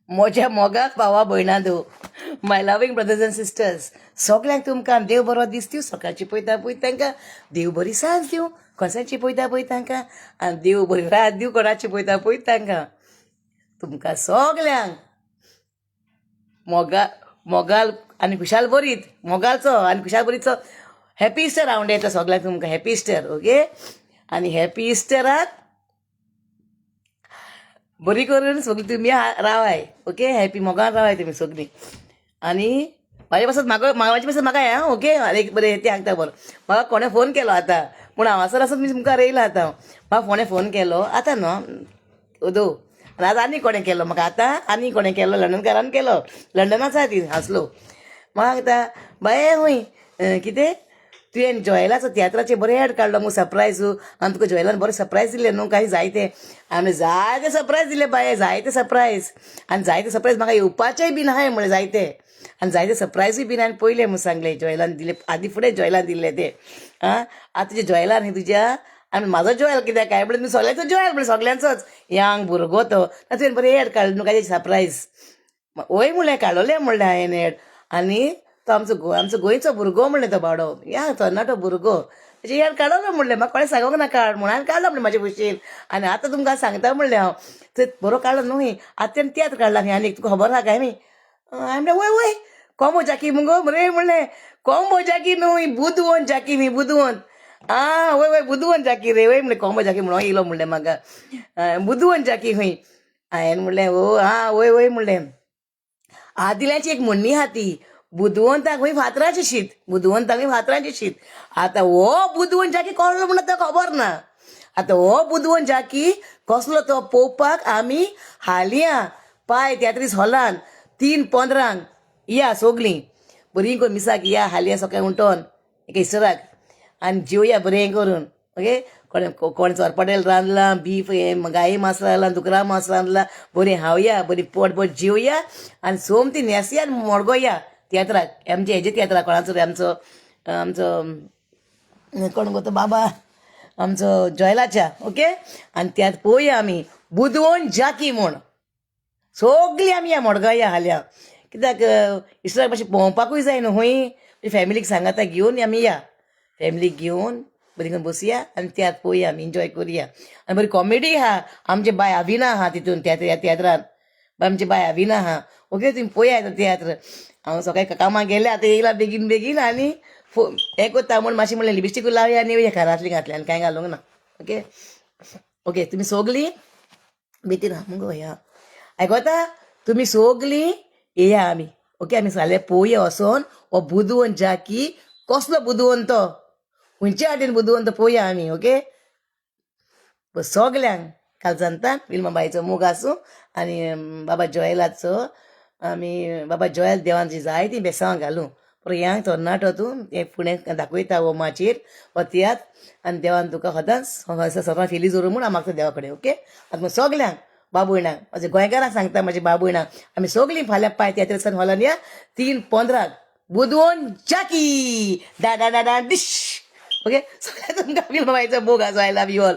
म्हज्या मोगाक भावा भयणांदो, माय लविंग ब्रदर्स अँड सिस्टर्स, सगल्यांक तुमकां देव बरो दीस दिवं. सकाळची पळयता पळय तांकां देव बरी सांज दिवं. कोसाची पळयता पळय तांकां आनी देव बरी रात दिवं. कोणाची पळयता पळय तांकां. तुमकां सगल्यांक मोगाल आनी खुशाल बरीत, मोगालचो आनी खुशाल बरीचो हॅपी इस्टर हांव येता सगल्यांक तुमकां. Happy Easter. ओके. आनी हॅपी इस्टराक बरी करून सगळी तुमी रावाय. ओके. हॅपी मोगान रावाय तुमी सगळीं. आनी म्हाजे पासत म्हाजे पासत म्हाका आं. ओके. एक बरें ते सांगता बरो. म्हाका कोणें फोन केलो आतां, पूण हांगासर आसून मी तुमकां रयला आतां. म्हाका कोणें फोन केलो आतां न्हू ओदो. आनी आतां आनी कोणें केलो म्हाका आतां आनी कोणें केलो लंडनकारान केलो. लंडनाच आसा ती हांसलो. म्हाका सांगता बाये हूंय कितें तुवें जॉयलाचो तियात्राचेर बरें एड काडलो मगो सरप्रायज. आनी तुका जॉयलान बरें सरप्रायज दिलें न्हू काही जायते. आनी जायते सरप्रायज दिले बाये, जायते सरप्रायज. आनी जायते सरप्रायज म्हाका येवपाचेय बीन आहाय म्हणलें जायते. आनी जायते सरप्रायजूय बीन हांवें पयले म्हूण सांगलें. जॉयलान दिले आदी फुडें जॉयलान दिले ते. आतां तुज्या जॉयलान न्ही तुज्या आनी म्हाजो जॉयल कित्याक काय म्हणल्यार सगळ्यांचो जॉयल म्हणल्यार सगळ्यांचोच यंग भुरगो तो. तुवें बरें एड काडलो न्हू काय सरप्रायज. वय म्हणलें काडलोलें म्हणलें हांवें एड. आनी तो आमचो गोंयचो भुरगो म्हणलें तो बावडो तरणाटो भुरगो तेजे एड काडलो म्हणलें. म्हाका कोणें सांगोंक ना काड म्हणून हांवें काडलो म्हणलें म्हाजे भशेन. आनी आतां तुमकां सांगता म्हणलें हांव थंय बरो काडलो न्हू आतां तेणें तियात्र काडला खंय आनी तुका खबर आहा काय न्ही. हांवें म्हणलें वय वय कोंबो जाकी मुगो बरें म्हणलें. कोंबो जाकी न्हू बुधवंत जाकी न्ही बुधवंत. वय वय बुधवंत जाकी रे वय म्हणलें. कोंबो जाकी म्हणून येयलो म्हणलें म्हाका बुधवंत जाकी खंय. हांवें म्हणलें वय वय म्हणलें. आदिल्याची एक म्हणणी आहा ती बुधवंताक खंय फातराचें शीत, बुधवंताक खंय फातराचें शीत. आतां हो बुधवंत जाकी कोसलो म्हणून तो खबर ना. आतां हो बुधवंत जाकी कसलो तो पळोवपाक आमी हालिया पाय तियात्रीस हॉलान 3:15 या सगलीं बरीं करून मिसाक या हालिया सकाळीं उठोन एका इस्टराक आनी जेवया बरें करून. ओके. कोणें चोरपाटेल रांदलां, बीफ गाये मांस रांदलां, दुकरा मांस रांदलां. बरीं हावया बरीं पोटभर जेवया आनी सोमती न्हेसया आनी मडगोया तियात्राक. आमचे हेजे तियात्राक कोणाचो रे आमचो कोण गो तो बाबा आमचो जॉयलाच्या. ओके. आनी त्यात पळोवया आमी बुधवंत जाकी म्हूण सगळीं आमी या मडगांव हाल्या. कित्याक इस्टराक मातशें भोंवपाकूय जाय न्हू खंय. फॅमिलीक सांगाता घेवन आमी या. फॅमिलीक घेवन बरी करून बसया आनी त्यात पळोवया आमी एन्जॉय करया. आनी बरी कॉमेडी आहा. आमचे बाय अविना आहा तितून तियात्रान. आमची बाय अविना आहा. ओके. तुमी पळोवया तियात्र. हांव सकाळीं कामाक गेलें आतां येयला बेगीन बेगीन आनी हें कोत्ता म्हूण मातशें म्हणलें लिपस्टीक लावया आनी येवया घरांतली घातलें आनी कांय घालूंक ना. ओके. ओके. तुमी सगलीं भितर हा मुगो या आयकोता. तुमी सगलीं येया आमी. ओके. आमी सगळे पळोवया वोसोन हो बुधवंत जाकी कसलो बुधवंत तो खंयच्या वाटेन बुधवंत पळोवया आमी. ओके. सगल्यांक कालचांतान विल्मा बाईचो मोग आसूं आनी बाबा जॉयलाचो आमी बाबा जॉयल देवान जायतीं बेसांवां घालूं. पूण ह्या तरणाटो तूं हें फुडें दाखयता हो माचयेर हो तियात्र आनी देवान तुका सदांच सदां फेली जोरूं म्हूण हांव मागता देवा कडेन. ओके. आतां सगल्यांक बाबू भयणांक म्हाज्या गोंयकारांक सांगता म्हाज्या बाबू भयणांक आमी सगलीं फाल्यां पाय तियात्र हॉलान या 3:15 बुधवंत जाकी डा डा डा डा डिश. ओके. सगळ्यांक तुमकां विल्मा बाईचो मोग आसूं. I love you all.